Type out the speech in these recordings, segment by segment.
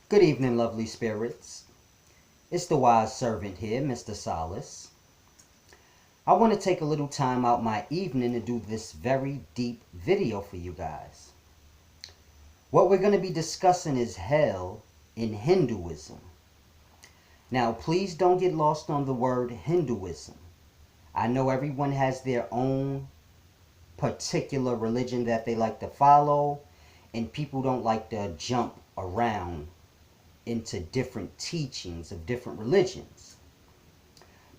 Good evening, lovely spirits. It's the wise servant here, Mr. Solace. I want to take a little time out my evening to do this very deep video for you guys. What we're going to be discussing is hell in Hinduism. Now, please don't get lost on the word Hinduism. I know everyone has their own particular religion that they like to follow, and people don't like to jump around into different teachings of different religions.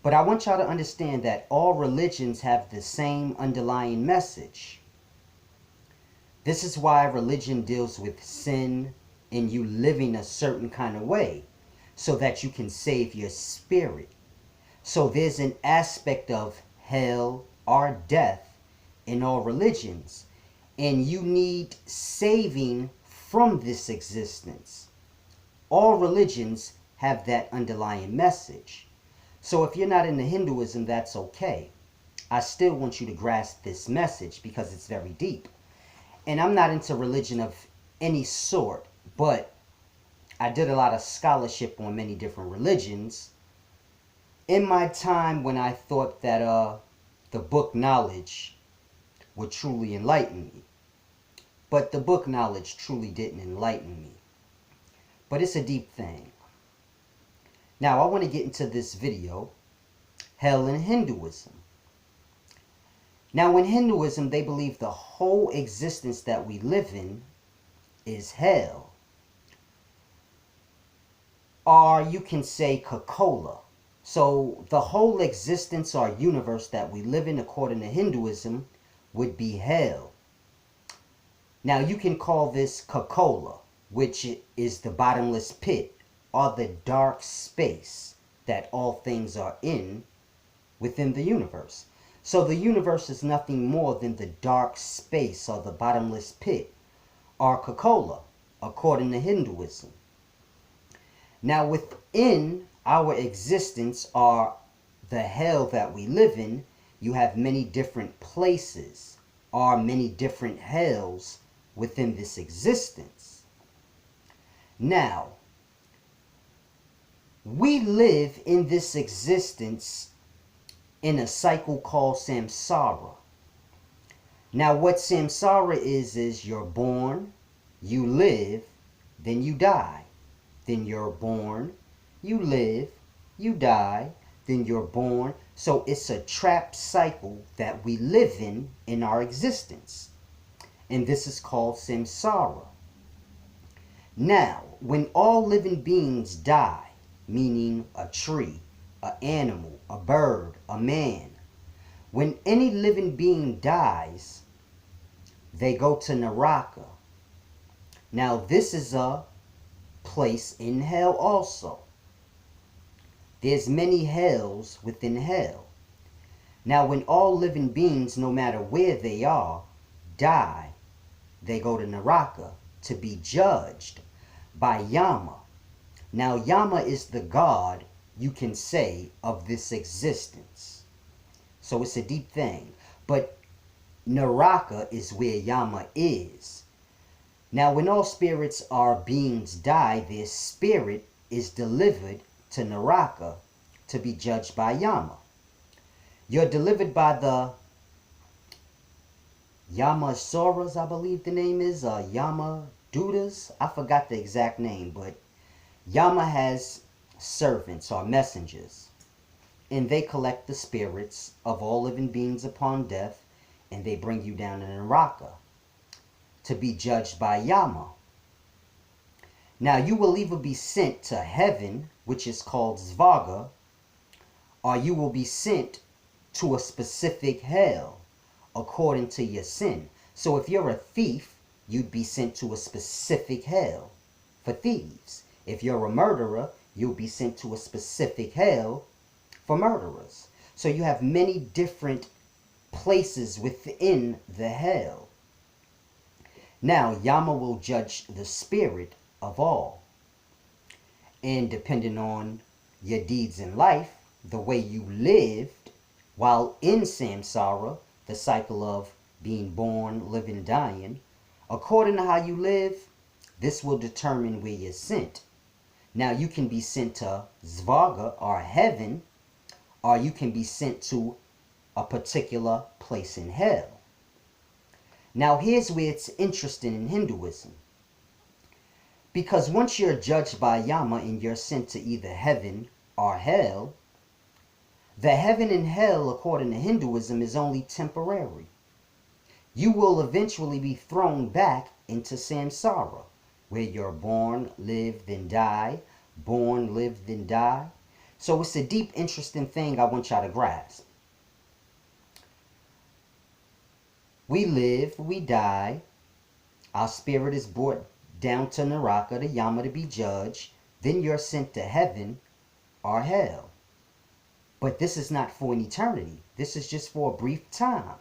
But I want y'all to understand that all religions have the same underlying message. This is why religion deals with sin and you living a certain kind of way so that you can save your spirit. So there's an aspect of hell or death in all religions, and you need saving from this existence. All religions have that underlying message. So if you're not into Hinduism, that's okay. I still want you to grasp this message because it's very deep. And I'm not into religion of any sort, but I did a lot of scholarship on many different religions in my time when I thought that the book knowledge would truly enlighten me. But the book knowledge truly didn't enlighten me. But it's a deep thing. Now I want to get into this video, hell in Hinduism. Now in Hinduism, they believe the whole existence that we live in is hell. Or you can say Coca-Cola. So the whole existence or universe that we live in according to Hinduism would be hell. Now you can call this Coca-Cola, which is the bottomless pit or the dark space that all things are in within the universe. So the universe is nothing more than the dark space or the bottomless pit or Coca-Cola according to Hinduism. Now within our existence or the hell that we live in, you have many different places or many different hells within this existence. Now, we live in this existence in a cycle called samsara. Now, what samsara is you're born, you live, then you die. Then you're born, you live, you die, then you're born. So it's a trapped cycle that we live in our existence. And this is called samsara. Now, when all living beings die, meaning a tree, an animal, a bird, a man, when any living being dies, they go to Naraka. Now, this is a place in hell also. There's many hells within hell. Now, when all living beings, no matter where they are, die, they go to Naraka to be judged by Yama. Now, Yama is the god, you can say, of this existence. So it's a deep thing. But Naraka is where Yama is. Now, when all spirits or beings die, their spirit is delivered to Naraka to be judged by Yama. You're delivered by the Yamasaras, I believe the name is, Yamadutas. I forgot the exact name, but Yama has servants or messengers, and they collect the spirits of all living beings upon death, and they bring you down to Naraka to be judged by Yama. Now, you will either be sent to heaven, which is called Svarga, or you will be sent to a specific hell according to your sin. So if you're a thief, you'd be sent to a specific hell for thieves. If you're a murderer, you'll be sent to a specific hell for murderers. So you have many different places within the hell. Now, Yama will judge the spirit of all. And depending on your deeds in life, the way you lived while in samsara, the cycle of being born, living, dying, according to how you live, this will determine where you're sent. Now you can be sent to Svarga or heaven, or you can be sent to a particular place in hell. Now here's where it's interesting in Hinduism. Because once you're judged by Yama and you're sent to either heaven or hell, the heaven and hell, according to Hinduism, is only temporary. You will eventually be thrown back into samsara, where you're born, live, then die, born, live, then die. So it's a deep, interesting thing I want y'all to grasp. We live, we die, our spirit is brought down to Naraka, the Yama, to be judged, then you're sent to heaven or hell. But this is not for an eternity. This is just for a brief time.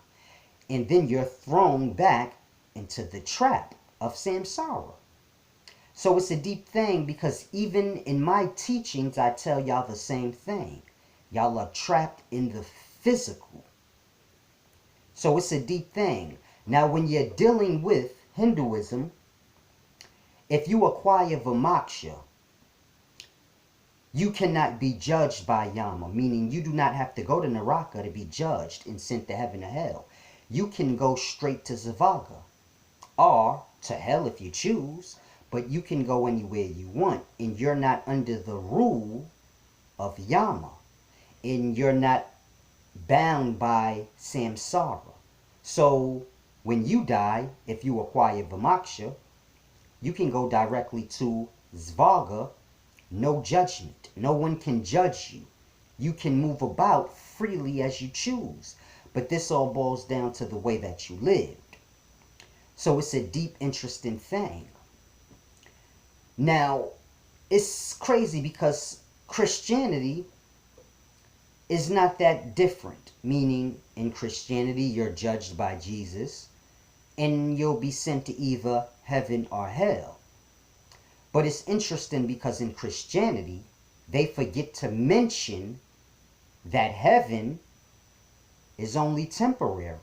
And then you're thrown back into the trap of samsara. So it's a deep thing, because even in my teachings, I tell y'all the same thing. Y'all are trapped in the physical. So it's a deep thing. Now, when you're dealing with Hinduism, if you acquire Vimoksha, you cannot be judged by Yama, meaning you do not have to go to Naraka to be judged and sent to heaven or hell. You can go straight to Svarga, or to hell if you choose, but you can go anywhere you want, and you're not under the rule of Yama, and you're not bound by samsara. So when you die, if you acquire Vimoksha, you can go directly to Svarga, no judgment. No one can judge you. You can move about freely as you choose. But this all boils down to the way that you lived. So it's a deep, interesting thing. Now, it's crazy because Christianity is not that different. Meaning, in Christianity, you're judged by Jesus, and you'll be sent to either heaven or hell. But it's interesting because in Christianity, they forget to mention that heaven is only temporary,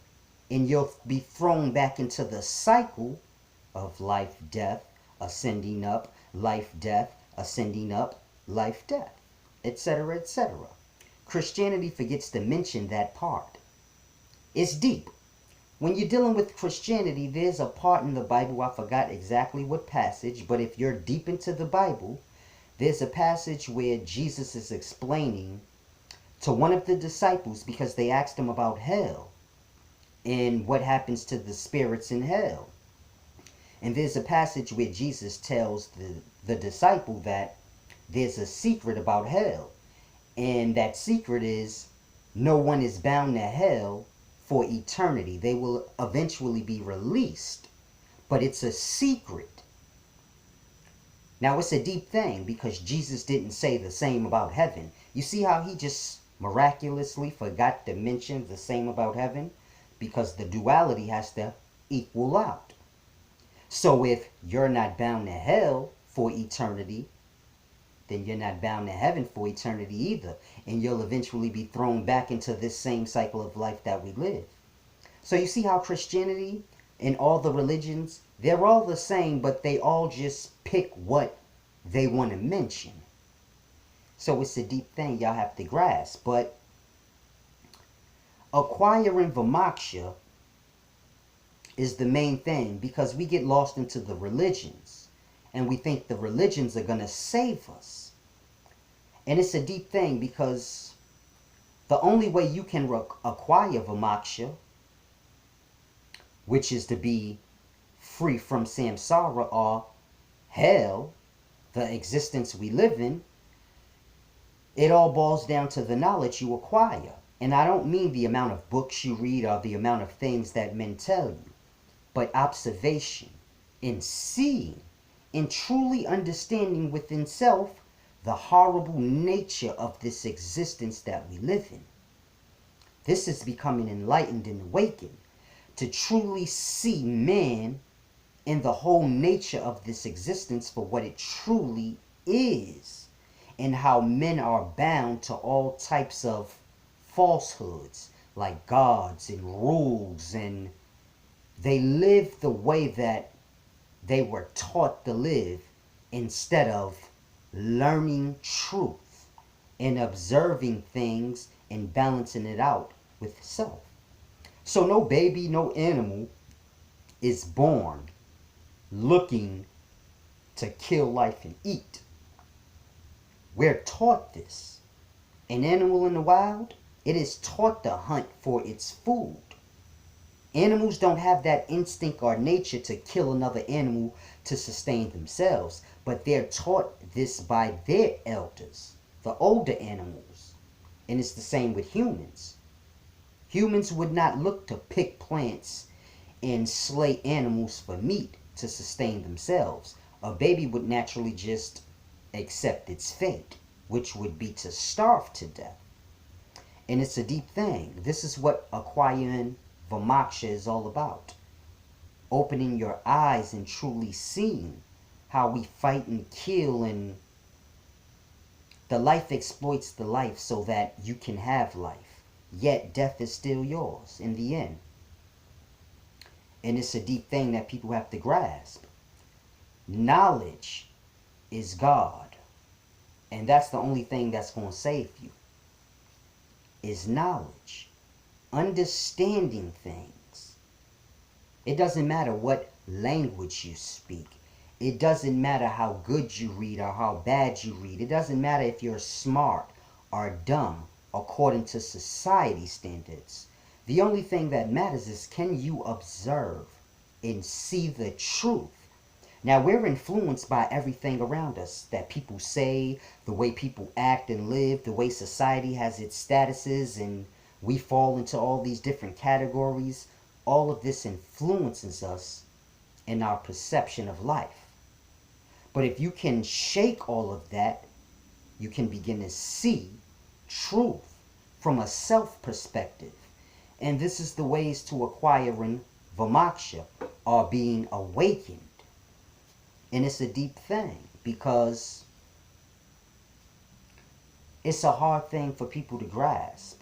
and you'll be thrown back into the cycle of life, death, ascending up, life, death, ascending up, life, death, etc., etc. Christianity forgets to mention that part. It's deep. When you're dealing with Christianity, there's a part in the Bible, I forgot exactly what passage, but if you're deep into the Bible, there's a passage where Jesus is explaining to one of the disciples, because they asked him about hell and what happens to the spirits in hell. And there's a passage where Jesus tells the disciple that there's a secret about hell. And that secret is no one is bound to hell for eternity. They will eventually be released, but it's a secret. Now, it's a deep thing because Jesus didn't say the same about heaven. You see how he just miraculously forgot to mention the same about heaven? Because the duality has to equal out. So if you're not bound to hell for eternity, then you're not bound to heaven for eternity either. And you'll eventually be thrown back into this same cycle of life that we live. So you see how Christianity and all the religions, they're all the same, but they all just pick what they want to mention. So it's a deep thing y'all have to grasp. But acquiring Vimoksha is the main thing, because we get lost into the religions and we think the religions are going to save us. And it's a deep thing, because the only way you can acquire Vimoksha, which is to be free from samsara or hell, the existence we live in, it all boils down to the knowledge you acquire. And I don't mean the amount of books you read or the amount of things that men tell you, but observation and seeing and truly understanding within self the horrible nature of this existence that we live in. This is becoming enlightened and awakened to truly see man and the whole nature of this existence for what it truly is, and how men are bound to all types of falsehoods like gods and rules, and they live the way that they were taught to live instead of learning truth and observing things and balancing it out with self. So no baby, no animal is born looking to kill life and eat. We're taught this. An animal in the wild, it is taught to hunt for its food. Animals don't have that instinct or nature to kill another animal to sustain themselves, but they're taught this by their elders, the older animals. And it's the same with humans. Humans would not look to pick plants and slay animals for meat to sustain themselves. A baby would naturally just accept its fate, which would be to starve to death. And it's a deep thing. This is what acquiring Vimoksha is all about. Opening your eyes and truly seeing how we fight and kill, and the life exploits the life so that you can have life. Yet death is still yours in the end. And it's a deep thing that people have to grasp. Knowledge is God. And that's the only thing that's going to save you. Is knowledge. Understanding things. It doesn't matter what language you speak. It doesn't matter how good you read or how bad you read. It doesn't matter if you're smart or dumb according to society standards. The only thing that matters is, can you observe and see the truth? Now, we're influenced by everything around us that people say, the way people act and live, the way society has its statuses, and we fall into all these different categories. All of this influences us in our perception of life. But if you can shake all of that, you can begin to see truth from a self perspective. And this is the ways to acquiring Vimoksha, or being awakened. And it's a deep thing because it's a hard thing for people to grasp.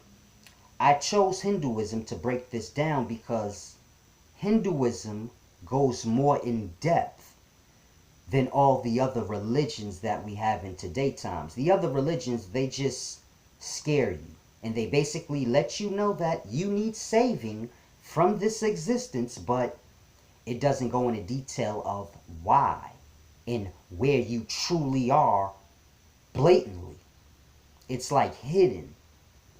I chose Hinduism to break this down because Hinduism goes more in depth than all the other religions that we have in today's times. The other religions, they just scare you. And they basically let you know that you need saving from this existence, but it doesn't go into detail of why and where you truly are blatantly. It's like hidden,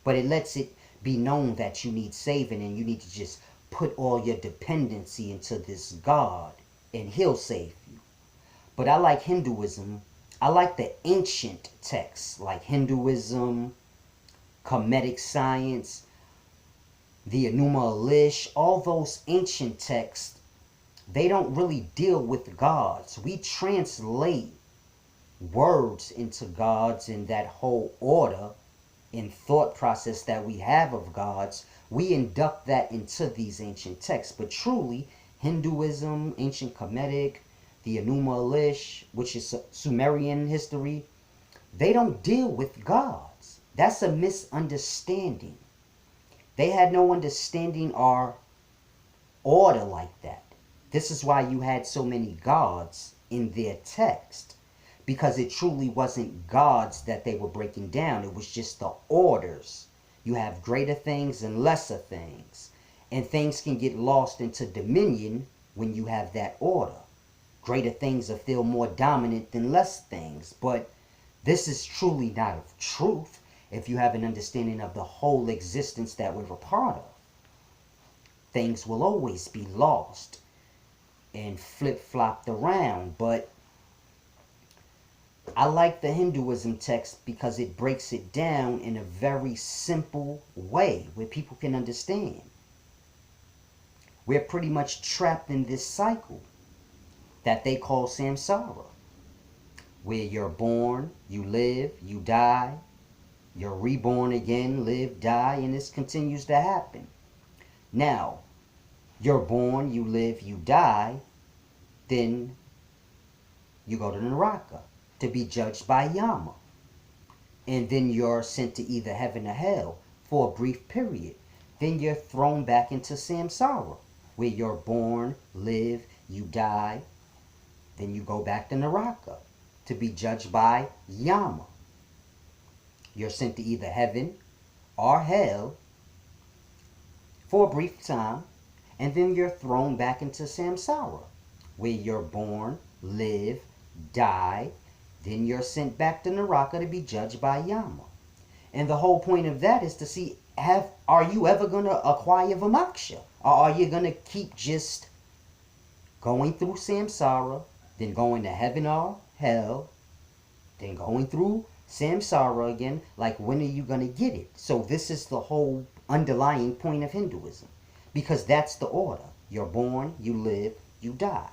but it lets it be known that you need saving and you need to just put all your dependency into this God and he'll save you. But I like Hinduism. I like the ancient texts like Hinduism, Kemetic science, the Enuma Elish, all those ancient texts. They don't really deal with gods. We translate words into gods, and that whole order and thought process that we have of gods, we induct that into these ancient texts. But truly, Hinduism, ancient Kemetic, the Enuma Elish, which is Sumerian history, they don't deal with gods. That's a misunderstanding. They had no understanding or order like that. This is why you had so many gods in their text, because it truly wasn't gods that they were breaking down. It was just the orders. You have greater things and lesser things, and things can get lost into dominion when you have that order. Greater things are feel more dominant than less things, but this is truly not of truth if you have an understanding of the whole existence that we're a part of. Things will always be lost and flip-flopped around, but I like the Hinduism text because it breaks it down in a very simple way where people can understand. We're pretty much trapped in this cycle that they call samsara, where you're born, you live, you die, you're reborn again, live, die, and this continues to happen. Now, you're born, you live, you die, then you go to Naraka to be judged by Yama. And then you're sent to either heaven or hell for a brief period. Then you're thrown back into samsara, where you're born, live, you die, then you go back to Naraka. to be judged by Yama. You're sent to either heaven or hell for a brief time, and then you're thrown back into samsara, where you're born, live, die, then you're sent back to Naraka to be judged by Yama. And the whole point of that is to see, are you ever going to acquire Vimoksha? Or are you going to keep just going through samsara, then going to heaven or hell, then going through samsara again? Like, when are you going to get it? So this is the whole underlying point of Hinduism. Because that's the order. You're born, you live, you die.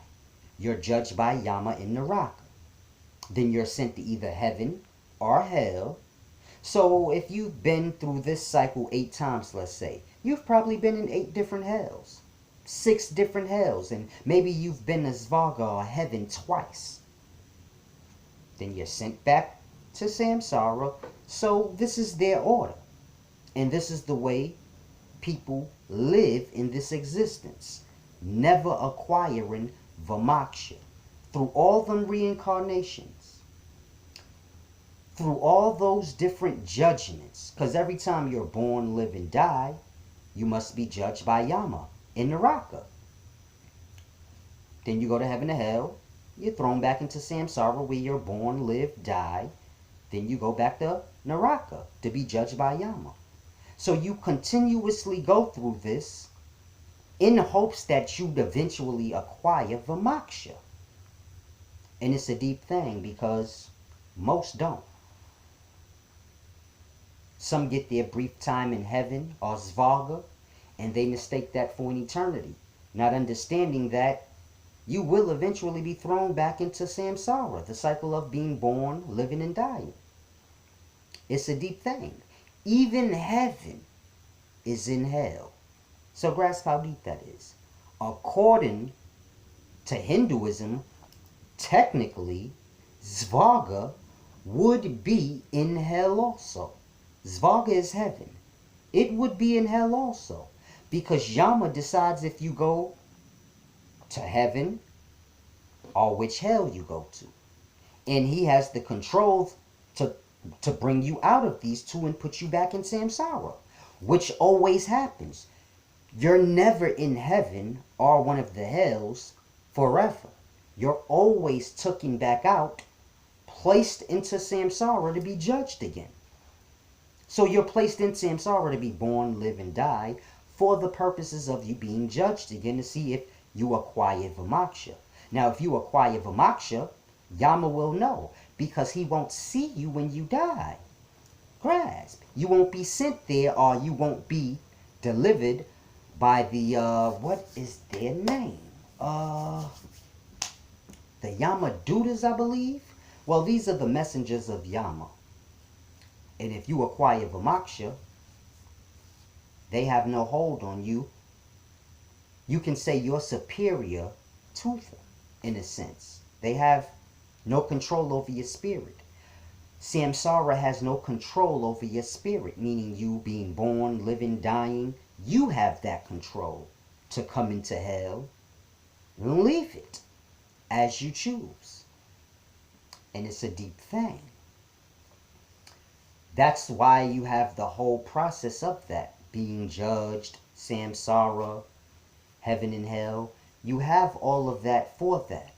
You're judged by Yama in Naraka. Then you're sent to either heaven or hell. So if you've been through this cycle 8 times, let's say, you've probably been in 8 different hells, 6 different hells, and maybe you've been to Svarga or heaven twice. Then you're sent back to samsara. So this is their order. And this is the way people live in this existence, never acquiring Vimoksha. Through all them reincarnations, through all those different judgments, because every time you're born, live, and die, you must be judged by Yama in Naraka. Then you go to heaven or hell, you're thrown back into samsara, where you're born, live, die. Then you go back to Naraka to be judged by Yama. So you continuously go through this in hopes that you'd eventually acquire Vimoksha. And it's a deep thing, because most don't. Some get their brief time in heaven or Svarga, and they mistake that for an eternity, not understanding that you will eventually be thrown back into samsara, the cycle of being born, living, and dying. It's a deep thing. Even heaven is in hell. So grasp how deep that is. According to Hinduism, technically, Svarga would be in hell also. Svarga is heaven. It would be in hell also, because Yama decides if you go to heaven or which hell you go to. And he has the control to bring you out of these two and put you back in samsara, which always happens. You're never in heaven or one of the hells forever. You're always taken back out, placed into samsara to be judged again. So you're placed in samsara to be born, live, and die for the purposes of you being judged again, to see if you acquire Vimoksha. Now, if you acquire Vimoksha, Yama will know, because he won't see you when you die. Grasp. You won't be sent there, or you won't be delivered by the, what is their name? The Yamadutas, I believe. Well, these are the messengers of Yama. And if you acquire Vimoksha, they have no hold on you. You can say you're superior to them, in a sense. They have no control over your spirit. Samsara has no control over your spirit, meaning you being born, living, dying. You have that control to come into hell and leave it as you choose. And it's a deep thing. That's why you have the whole process of that, being judged, samsara, heaven and hell. You have all of that for that,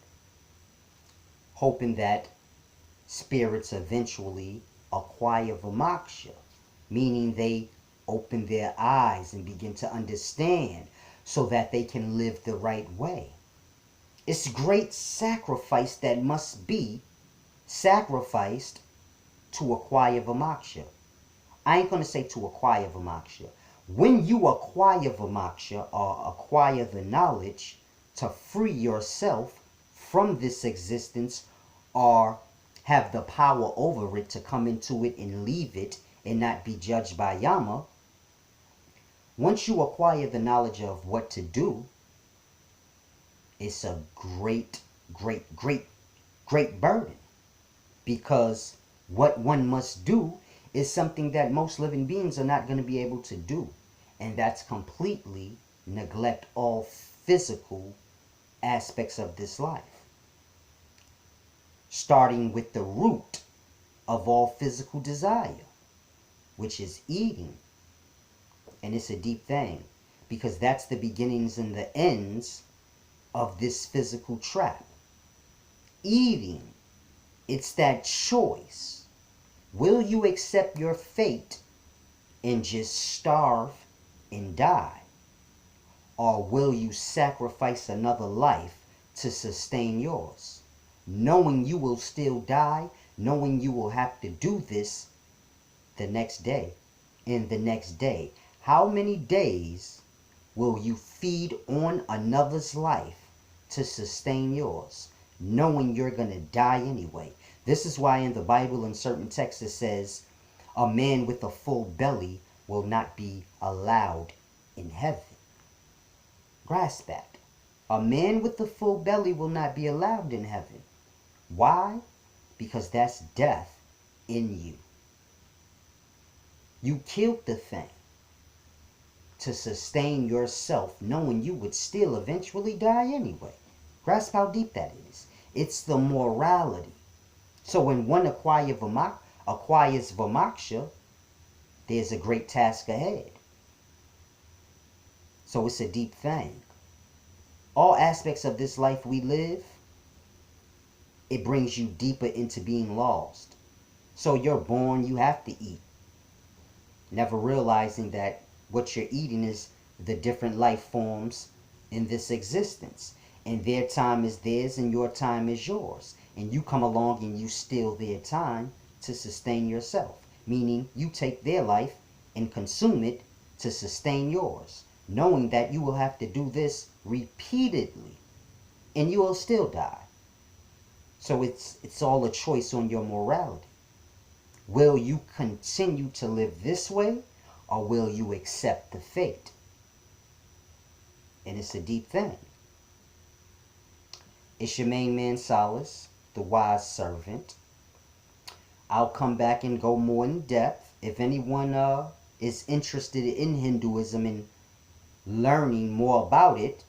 hoping that spirits eventually acquire Vimoksha, meaning they open their eyes and begin to understand so that they can live the right way. It's great sacrifice that must be sacrificed to acquire Vimoksha. I ain't going to say to acquire Vimoksha. When you acquire Vimoksha, or acquire the knowledge to free yourself from this existence, or have the power over it to come into it and leave it and not be judged by Yama, once you acquire the knowledge of what to do, it's a great, great, great, great burden. Because what one must do is something that most living beings are not going to be able to do. And that's completely neglect all physical aspects of this life. starting with the root of all physical desire, which is eating. And it's a deep thing, because that's the beginnings and the ends of this physical trap. Eating, it's that choice. Will you accept your fate and just starve and die? Or will you sacrifice another life to sustain yours, knowing you will still die, knowing you will have to do this the next day and the next day? How many days will you feed on another's life to sustain yours, knowing you're going to die anyway? This is why in the Bible, in certain texts, it says, a man with a full belly will not be allowed in heaven. Grasp that. A man with a full belly will not be allowed in heaven. Why? Because that's death in you. You killed the thing to sustain yourself, knowing you would still eventually die anyway. Grasp how deep that is. It's the morality. So when one acquires Vimoksha, there's a great task ahead. So it's a deep thing. All aspects of this life we live, it brings you deeper into being lost. So you're born, you have to eat, never realizing that what you're eating is the different life forms in this existence. And their time is theirs and your time is yours. And you come along and you steal their time to sustain yourself. Meaning you take their life and consume it to sustain yours, knowing that you will have to do this repeatedly and you will still die. So it's all a choice on your morality. Will you continue to live this way, or will you accept the fate? And it's a deep thing. It's your main man Solace, the wise servant. I'll come back and go more in depth. If anyone is interested in Hinduism and learning more about it,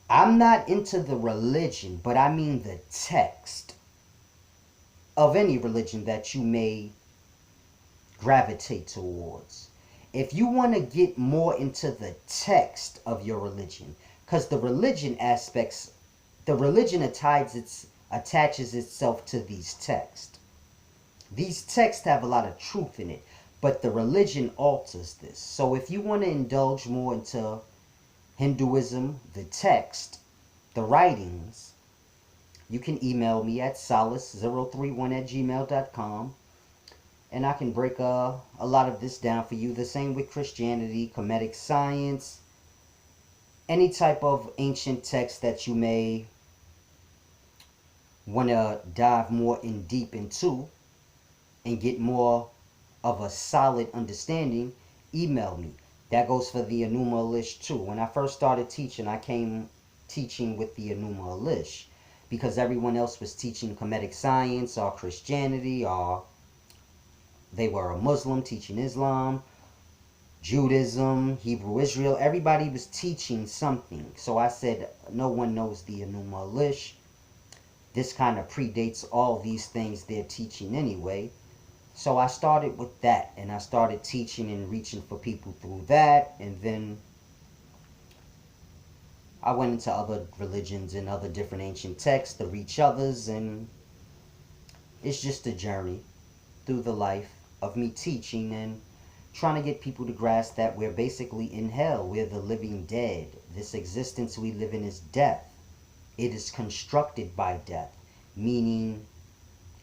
I'm not into the religion, but I mean the text of any religion that you may gravitate towards. If you want to get more into the text of your religion, because the religion aspects, the religion attaches itself to these texts. These texts have a lot of truth in it, but the religion alters this. So if you want to indulge more into Hinduism, the text, the writings, you can email me at solace031@gmail.com, and I can break a lot of this down for you. The same with Christianity, Kemetic science, any type of ancient text that you may want to dive more in deep into and get more of a solid understanding, email me. That goes for the Enuma Elish too. When I first started teaching, I came teaching with the Enuma Elish because everyone else was teaching Kemetic science or Christianity, or they were a Muslim teaching Islam, Judaism, Hebrew Israel. Everybody was teaching something. So I said, no one knows the Enuma Elish. This kind of predates all these things they're teaching anyway. So I started with that, and I started teaching and reaching for people through that, and then I went into other religions and other different ancient texts to reach others, and it's just a journey through the life of me teaching and trying to get people to grasp that we're basically in hell. We're the living dead. This existence we live in is death. It is constructed by death, meaning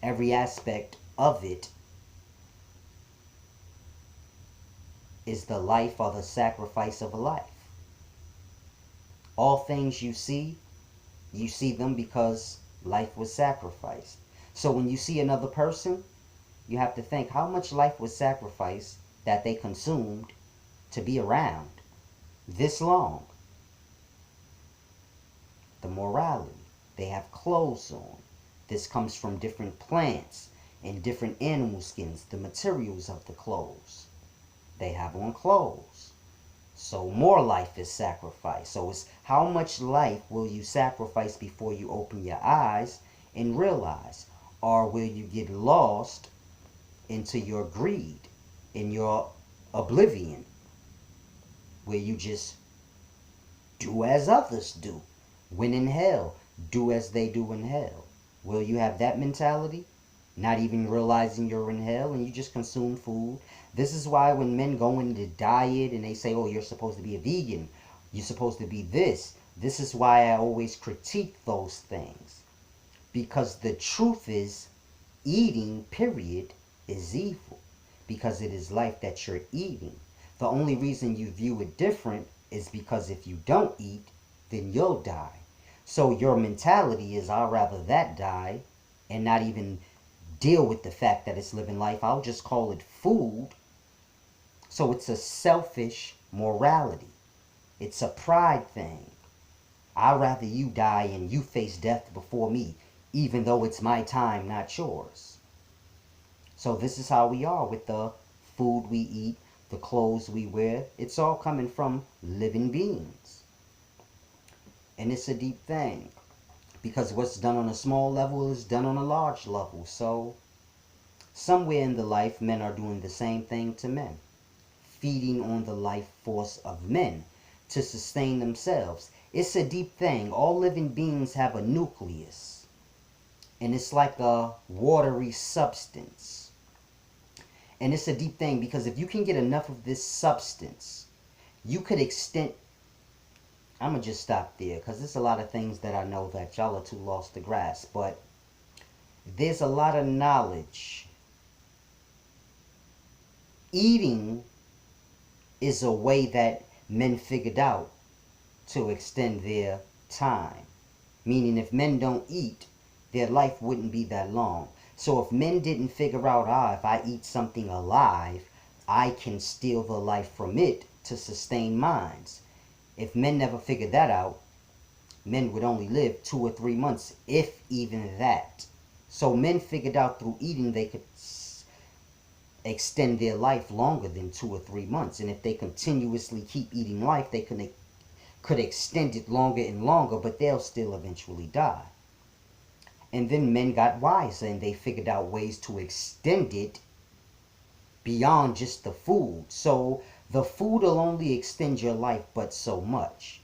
every aspect of it is the life or the sacrifice of a life. All things you see them because life was sacrificed. So when you see another person, you have to think how much life was sacrificed that they consumed to be around this long. The morality. They have clothes on. This comes from different plants and different animal skins, the materials of the clothes. They have on clothes. So more life is sacrificed. So it's how much life will you sacrifice before you open your eyes and realize? Or will you get lost into your greed, in your oblivion, where you just do as others do? When in hell, do as they do in hell. Will you have that mentality? Not even realizing you're in hell and you just consume food. This is why when men go into diet and they say, oh, you're supposed to be a vegan, you're supposed to be this. This is why I always critique those things. Because the truth is, eating, period, is evil. Because it is life that you're eating. The only reason you view it different is because if you don't eat, then you'll die. So your mentality is, I'd rather that die and not even deal with the fact that it's living life. I'll just call it food. So it's a selfish morality. It's a pride thing. I'd rather you die and you face death before me, even though it's my time, not yours. So this is how we are with the food we eat, the clothes we wear. It's all coming from living beings. And it's a deep thing. Because what's done on a small level is done on a large level. So somewhere in the life, men are doing the same thing to men. Feeding on the life force of men to sustain themselves. It's a deep thing. All living beings have a nucleus. And it's like a watery substance. And it's a deep thing because if you can get enough of this substance, you could extend... I'm going to just stop there because there's a lot of things that I know that y'all are too lost to grasp. But there's a lot of knowledge. Eating is a way that men figured out to extend their time. Meaning if men don't eat, their life wouldn't be that long. So if men didn't figure out, if I eat something alive, I can steal the life from it to sustain mine. If men never figured that out, men would only live 2 or 3 months, if even that. So men figured out through eating they could extend their life longer than 2 or 3 months. And if they continuously keep eating life, they could extend it longer and longer, but they'll still eventually die. And then men got wiser and they figured out ways to extend it beyond just the food. So the food will only extend your life but so much.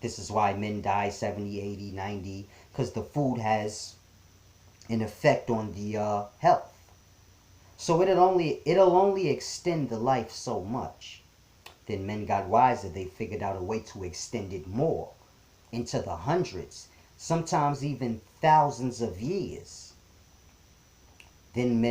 This is why men die 70, 80, 90, because the food has an effect on the health. So it'll only extend the life so much. Then men got wiser. They figured out a way to extend it more into the hundreds, sometimes even thousands of years. Then men